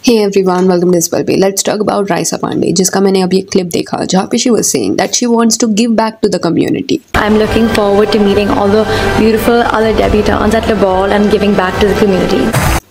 Hey everyone, welcome to Dispel Bay. Let's talk about Raisa Pandey, जिसका मैंने अभी एक क्लिप देखा जहाँ पे she was saying that she wants to give back to the community. I'm looking forward to meeting all the beautiful other debutantes at the ball and giving back to the community.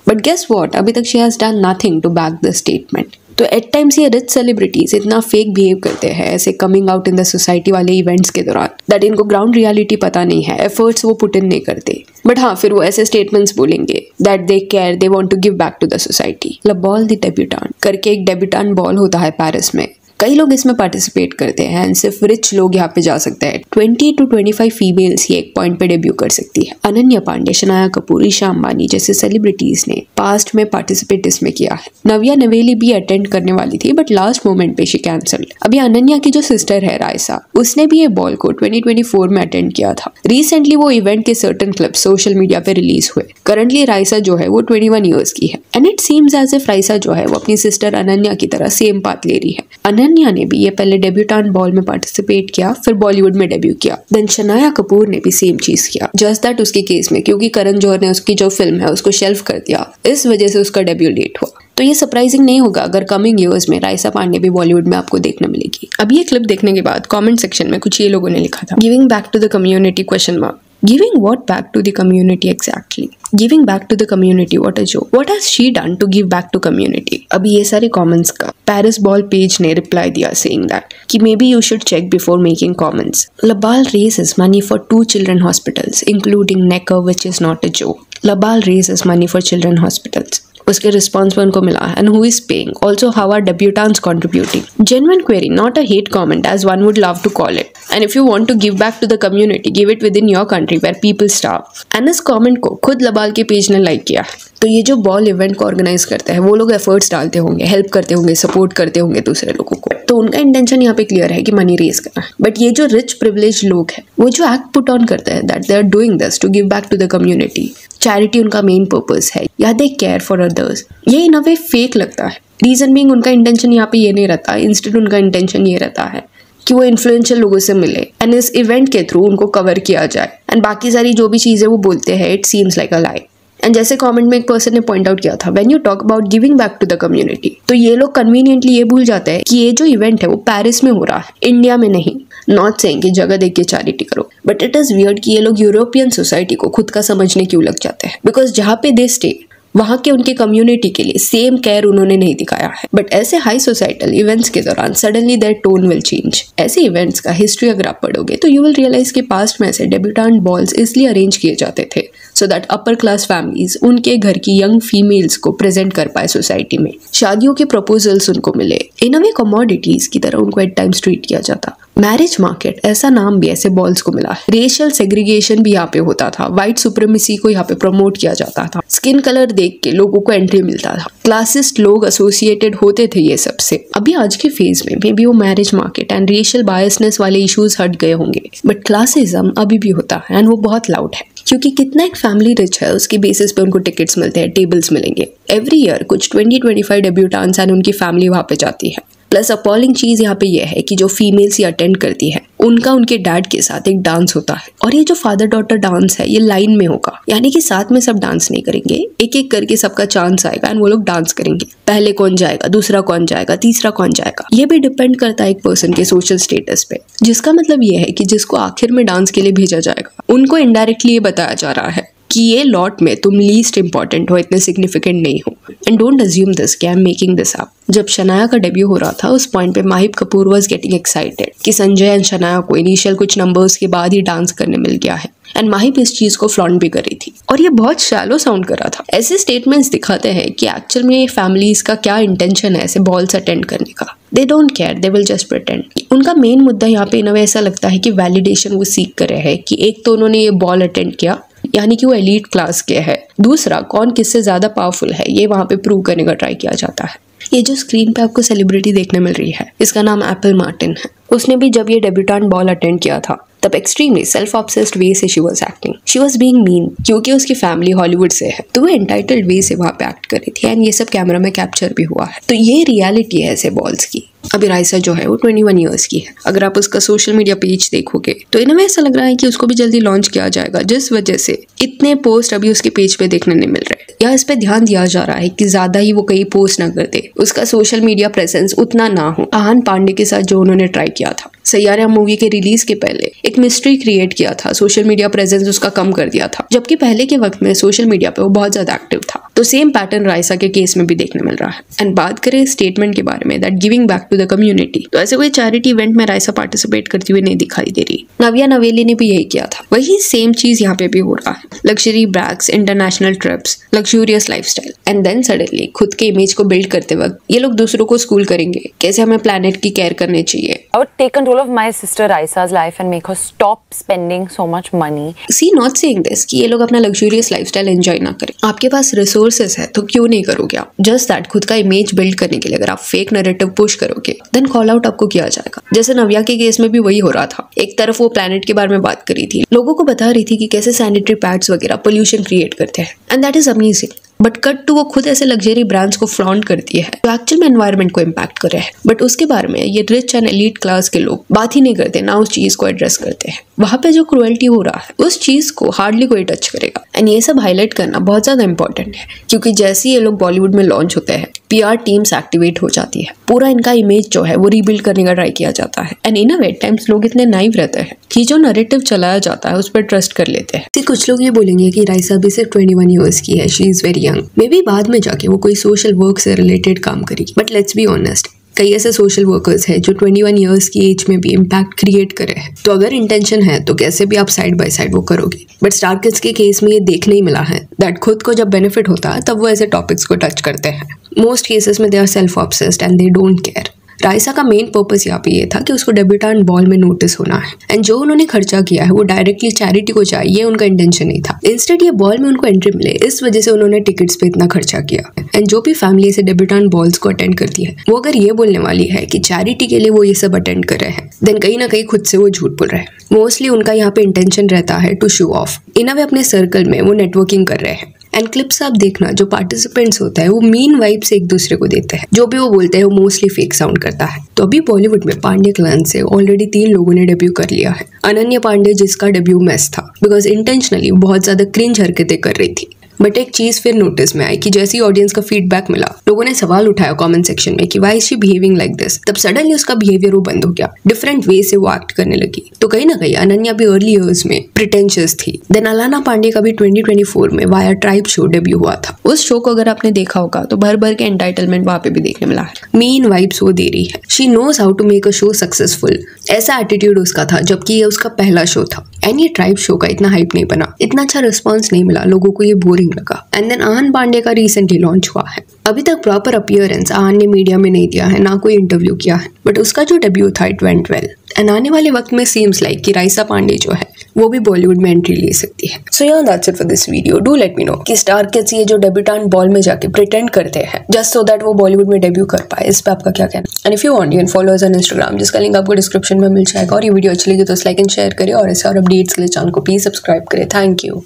But guess what? अभी तक she has done nothing to back this statement. तो eight times ये rich celebrities इतना fake behave करते हैं ऐसे coming out in the society वाले events के दौरान दैट इनको ग्राउंड रियलिटी पता नहीं है, एफर्ट्स वो पुट इन नहीं करते, बट हाँ फिर वो ऐसे स्टेटमेंट्स बोलेंगे that they care, they want to give back to the society. The ball the debutante करके एक डेब्यूटांट बॉल होता है पेरिस में, कई लोग इसमें पार्टिसिपेट करते हैं एंड सिर्फ रिच लोग यहाँ पे जा सकते हैं। 20 to 25 फीमेल्स ही एक पॉइंट पे डेब्यू कर सकती है। अनन्या पांडे, शनाया कपूर, ईशा अंबानी जैसे सेलिब्रिटीज ने पास्ट में पार्टिसिपेट इसमें किया है। नव्या नवेली भी अटेंड करने वाली थी बट लास्ट मोमेंट पे शी कैंसल्ड। अभी अनन्या की जो सिस्टर है रायसा, उसने भी ये बॉल को 2024 में अटेंड किया था। रिसेंटली वो इवेंट के सर्टन क्लिप्स सोशल मीडिया पे रिलीज हुए। करंटली रायसा जो है वो 21 ईयर्स की है and it seems as if Raisa जो है वो अपनी सिस्टर अनन्या की तरह सेम पाथ ले रही है। अनन्या ने भी ये पहले डेब्यूटांट बॉल में पार्टिसिपेट किया, फिर बॉलीवुड में डेब्यू किया। देन शनाया कपूर ने भी सेम चीज किया, जस्ट दैट उसके केस में क्योंकि करण जौहर ने उसकी जो फिल्म है उसको शेल्फ कर दिया, इस वजह से उसका डेब्यू लेट हुआ। तो ये सरप्राइजिंग नहीं होगा अगर कमिंग ईयर्स में रायसा पांडे भी बॉलीवुड में आपको देखने मिलेगी। अब ये क्लिप देखने के बाद कमेंट सेक्शन में कुछ ये लोगों ने लिखा था, giving back to the community question mark. Giving what back to the community exactly? Giving back to the community, what a joke. What has she done to give back to community? अभी ये सारे comments का Paris Ball page ने reply दिया saying that कि maybe you should check before making comments. Labal raises money for 2 children hospitals including Necker, which is not a joke. Labal raises money for children hospitals. उसके response में उनको मिला and who is paying, also how are debutantes contributing. Genuine query, not a hate comment as one would love to call it, and if you want to give back to the community give it within your country where people starve. And इस comment को खुद लबाल के page ने like किया है। तो ये जो बॉल इवेंट को ऑर्गेनाइज करते हैं वो लोग एफर्ट्स डालते होंगे, हेल्प करते होंगे, सपोर्ट करते होंगे दूसरे लोगों को, तो उनका इंटेंशन यहाँ पे क्लियर है कि मनी रेज करना। बट ये जो रिच प्रिविलेज लोग हैं वो जो एक्ट पुट ऑन करते हैं that they are doing this to give back to the community, charity उनका मेन पर्पस है या दे केयर फॉर अदर्स, ये इन अ वे फेक लगता है। रीजन बीइंग उनका इंटेंशन यहाँ पे ये नहीं रहता, इंस्टेड उनका इंटेंशन ये रहता है कि वो इन्फ्लुएंशियल लोगों से मिले एंड इस इवेंट के थ्रू उनको कवर किया जाए एंड बाकी सारी जो भी चीजें वो बोलते हैं it seems like a lie. And जैसे कमेंट में एक पर्सन ने पॉइंट आउट किया था, when you talk about giving back to the community, तो ये लोग कन्वीनियंटली ये भूल जाते हैं कि ये जो इवेंट है वो पेरिस में हो रहा है, इंडिया में नहीं। नॉट सेइंग कि जगह देख के चैरिटी करो, बट इट इज वियर्ड कि ये लोग यूरोपियन सोसाइटी को खुद का समझने क्यों लग जाते हैं, बिकॉज जहाँ पे दे स्टे वहाँ के उनके कम्युनिटी के लिए सेम केयर उन्होंने नहीं दिखाया है। बट ऐसे हाई सोसाइटल इवेंट्स के दौरान suddenly their tone will change. ऐसे इवेंट्स का हिस्ट्री अगर आप पढ़ोगे तो यू विल रियलाइज कि पास्ट में ऐसे डेब्यूटांट बॉल्स इसलिए अरेंज किए जाते थे so that upper class families उनके घर की यंग फीमेल्स को प्रेजेंट कर पाए सोसाइटी में, शादियों के प्रपोजल्स उनको मिले, इन अ वे कमोडिटीज की तरह उनको एट टाइम्स ट्रीट किया जाता। मैरिज मार्केट ऐसा नाम भी ऐसे बॉल्स को मिला। रेशियल सेग्रीगेशन भी यहाँ पे होता था, व्हाइट सुप्रीमेसी को यहाँ पे प्रमोट किया जाता था, स्किन कलर देख के लोगों को एंट्री मिलता था, क्लासिस्ट लोग एसोसिएटेड होते थे ये सबसे। अभी आज के फेज में मे बी वो marriage market and racial biasness वाले इश्यूज हट गए होंगे, बट क्लासिज्म अभी भी होता है एंड वो बहुत लाउड है क्योंकि कितना एक फैमिली रिच है उसकी बेसिस पे उनको टिकट्स मिलते हैं, टेबल्स मिलेंगे। एवरी ईयर कुछ 20-25 डेब्यूटांट्स एंड उनकी फैमिली वहाँ पे जाती है। प्लस अपॉलिंग चीज यहाँ पे ये है कि जो फीमेल्स ये अटेंड करती है उनका उनके डैड के साथ एक डांस होता है, और ये जो फादर डॉटर डांस है ये लाइन में होगा, यानी कि साथ में सब डांस नहीं करेंगे, एक एक करके सबका चांस आएगा एंड वो लोग डांस करेंगे। पहले कौन जाएगा, दूसरा कौन जाएगा, तीसरा कौन जाएगा, ये भी डिपेंड करता है एक पर्सन के सोशल स्टेटस पे, जिसका मतलब ये है कि जिसको आखिर में डांस के लिए भेजा जाएगा उनको इनडायरेक्टली ये बताया जा रहा है कि ये लॉट में तुम लीस्ट इंपॉर्टेंट हो, इतने सिग्निफिकेंट नहीं हो। एंड डोंट अज्यूम दिस कि I am making this up. जब शनाया का डेब्यू हो रहा था उस पॉइंट पे Mahib Kapoor was getting excited कि संजय एंड शनाया को इनिशियल कुछ नंबर्स के बाद ही डांस करने मिल गया है एंड माहिब इस चीज को फ्लॉन्ट भी कर रही थी और ये बहुत शैलो साउंड कर रहा था। ऐसे स्टेटमेंट्स दिखाते हैं कि एक्चुअल में फैमिलीज का क्या इंटेंशन है ऐसे बॉल्स अटेंड करने का। दे don't care, they will just pretend. उनका मेन मुद्दा यहाँ पे इन अ वे ऐसा लगता है कि वैलिडेशन वो सीख कर रहे हैं कि एक तो उन्होंने ये बॉल अटेंड किया यानी कि वो एलीट क्लास के है, दूसरा कौन किससे ज्यादा पावरफुल है ये वहां पे प्रूव करने का ट्राई किया जाता है। ये जो स्क्रीन पे आपको सेलिब्रिटी देखने मिल रही है इसका नाम एप्पल मार्टिन है। उसने भी जब ये डेब्यूटांट बॉल अटेंड किया था तब एक्सट्रीमली सेल्फ ऑब्सेस्ड वे से she was acting, she was being mean, क्योंकि उसकी फैमिली हॉलीवुड से है तो वो एंटाइटल्ड वे से वहां पे एक्ट कर रही थी एंड ये सब कैमरा में कैप्चर भी हुआ है। तो ये रियलिटी है ऐसे बॉल्स की। अभी राइसा जो है वो 21 ईयर्स की है। अगर आप उसका सोशल मीडिया पेज देखोगे तो इन्हें ऐसा लग रहा है कि उसको भी जल्दी लॉन्च किया जाएगा, जिस वजह से इतने पोस्ट अभी उसके पेज पे देखने नहीं मिल रहे। या इस पे ध्यान दिया जा रहा है कि ज्यादा ही वो कहीं पोस्ट ना कर दे, उसका सोशल मीडिया प्रेजेंस उतना ना हो। आहान पांडे के साथ जो उन्होंने ट्राई किया था, सैयारा मूवी के रिलीज के पहले एक मिस्ट्री क्रिएट किया था, सोशल मीडिया प्रेजेंस उसका कम कर दिया था, जबकि पहले के वक्त में सोशल मीडिया पे वो बहुत ज्यादा एक्टिव था। तो सेम पैटर्न राइसा के केस में भी देखने मिल रहा है। एंड बात करें स्टेटमेंट के बारे में, that giving back to the community, तो ऐसे कोई चैरिटी इवेंट में राइसा पार्टिसिपेट करती हुई नहीं दिखाई दे रही। नव्या नवेली ने भी यही किया था, वही सेम चीज यहाँ पे भी हो रहा है। Luxury brags, international trips, luxurious lifestyle, and then suddenly खुद के इमेज को बिल्ड करते वक्त ये लोग दूसरों को स्कूल करेंगे कैसे हमें प्लैनेट की केयर करनी चाहिए। I would take control of my sister Raisa's life and make her stop spending so much money. See, not saying this कि ये लोग अपना लग्जूरियस लाइफस्टाइल एंजॉय ना करें। आपके पास रिसोर्सेस है तो क्यों नहीं करोगे आप? जस्ट दैट खुद का इमेज बिल्ड करने के लिए अगर आप फेक नैरेटिव पुश करोगे देन कॉल आउट आपको किया जाएगा। जैसे नव्या के केस में भी वही हो रहा था। एक तरफ वो प्लैनेट के बारे में बात करी थी, लोगों को बता रही थी कि कैसे सैनिटरी पैड्स वगैरह पोल्यूशन क्रिएट करते हैं, and that is amazing. But cut to वो खुद ऐसे लग्जरी ब्रांड्स को फ्लॉन्ट करती है जो एक्चुअल में एनवायरनमेंट को इम्पैक्ट कर रहे हैं, बट उसके बारे में ये रिच एंड एलीट क्लास के लोग बात ही नहीं करते, ना उस चीज को एड्रेस करते हैं। वहां पे जो क्रुएल्टी हो रहा है उस चीज को हार्डली कोई टच करेगा। एंड ये सब हाईलाइट करना बहुत ज्यादा इंपॉर्टेंट है, क्योंकि जैसे ये लोग बॉलीवुड में लॉन्च होते हैं PR टीम्स एक्टिवेट हो जाती है, पूरा इनका इमेज जो है वो रीबिल्ड करने का ट्राई किया जाता है। And in a way times लोग इतने नाइव रहते हैं कि जो नैरेटिव चलाया जाता है उस पर ट्रस्ट कर लेते हैं। कुछ लोग ये बोलेंगे कि राइसा भी सिर्फ 21 ईयर्स की है, she is very young, may be बाद में जाके वो कोई सोशल वर्क से रिलेटेड काम करेगी। बट लेट्स बी ऑनेस्ट, कई ऐसे सोशल वर्कर्स हैं जो 21 ईयर्स की एज में भी इम्पैक्ट क्रिएट करे हैं। तो अगर इंटेंशन है तो कैसे भी आप साइड बाय साइड वो करोगे। बट स्टार किड्स के केस में ये देखने ही मिला है दैट खुद को जब बेनिफिट होता है तब वो ऐसे टॉपिक्स को टच करते हैं। मोस्ट केसेस में they are self obsessed and they don't care. राइसा का मेन पर्पस यहाँ पे ये था कि उसको डेब्यूटेंट बॉल में नोटिस होना है, एंड जो उन्होंने खर्चा किया है वो डायरेक्टली चैरिटी को जाए, ये उनका इंटेंशन नहीं था। इंस्टेड ये बॉल में उनको एंट्री मिले, इस वजह से उन्होंने टिकट्स पे इतना खर्चा किया। एंड जो भी फैमिली से डेब्यूटेंट बॉल्स को अटेंड करती है वो अगर ये बोलने वाली है कि चैरिटी के लिए वो ये सब अटेंड कर रहे हैं, देन कहीं ना कहीं खुद से वो झूठ बोल रहे हैं। मोस्टली उनका यहाँ पे इंटेंशन रहता है टू शो ऑफ। इन अ वे अपने सर्कल में वो नेटवर्किंग कर रहे हैं। एंड क्लिप्स आप देखना, जो पार्टिसिपेंट्स होता है वो मीन वाइब्स एक दूसरे को देते हैं, जो भी वो बोलते हैं वो मोस्टली फेक साउंड करता है। तो अभी बॉलीवुड में पांडे क्लैन से ऑलरेडी 3 लोगों ने डेब्यू कर लिया है। अनन्या पांडे जिसका डेब्यू मिस था बिकॉज इंटेंशनली बहुत ज्यादा क्रिंज हरकतें कर रही थी। बट एक चीज फिर नोटिस में आई कि जैसे ही ऑडियंस का फीडबैक मिला, लोगों ने सवाल उठाया कमेंट सेक्शन में कि why is she behaving like this, तब सडनली उसका बिहेवियर वो बंद हो गया, डिफरेंट वे से वो एक्ट करने लगी। तो कहीं ना कहीं अनन्या भी अर्ली ईयर्स में प्रिटेंशियस थी। देन अलाना पांडे का भी 2024 में वाया ट्राइब शो डेब्यू हुआ था। उस शो को अगर आपने देखा होगा तो भर भर के एंटाइटलमेंट वहां पे भी देखने मिला है। मीन वाइब्स वो दे रही है, she knows how to make a show successful, ऐसा एटीट्यूड उसका था, जबकि ये उसका पहला शो था। एंड ये ट्राइब शो का इतना हाइप नहीं बना, इतना अच्छा रिस्पॉन्स नहीं मिला, लोगों को ये बोरिंग लगा। एंड देन आहान पांडे का रिसेंटली लॉन्च हुआ है। अभी तक प्रॉपर अपीयरेंस आहान ने मीडिया में नहीं दिया है, ना कोई इंटरव्यू किया है, बट उसका जो डेब्यू था इट वेंट वेल। एंड आने वाले वक्त में सीम्स लाइक कि राइसा पांडे जो है वो भी बॉलीवुड में एंट्री ले सकती है। सो यार that's it for this video. Do let me know कि स्टार किड्स ये जो डेब्यूटेंट बॉल में जाके प्रिटेंड करते हैं जस्ट सो दैट वो बॉलीवुड में डेब्यू कर पाए, इस पे आपका क्या कहना। And if you want you can follow us on Instagram, जिसका लिंक आपको डिस्क्रिप्शन में मिल जाएगा। और ये वीडियो अच्छी लगी तो लाइक एंड शेयर करिए, और ऐसे और अपडेट्स के लिए चैनल को प्लीज सब्सक्राइब करें। Thank you.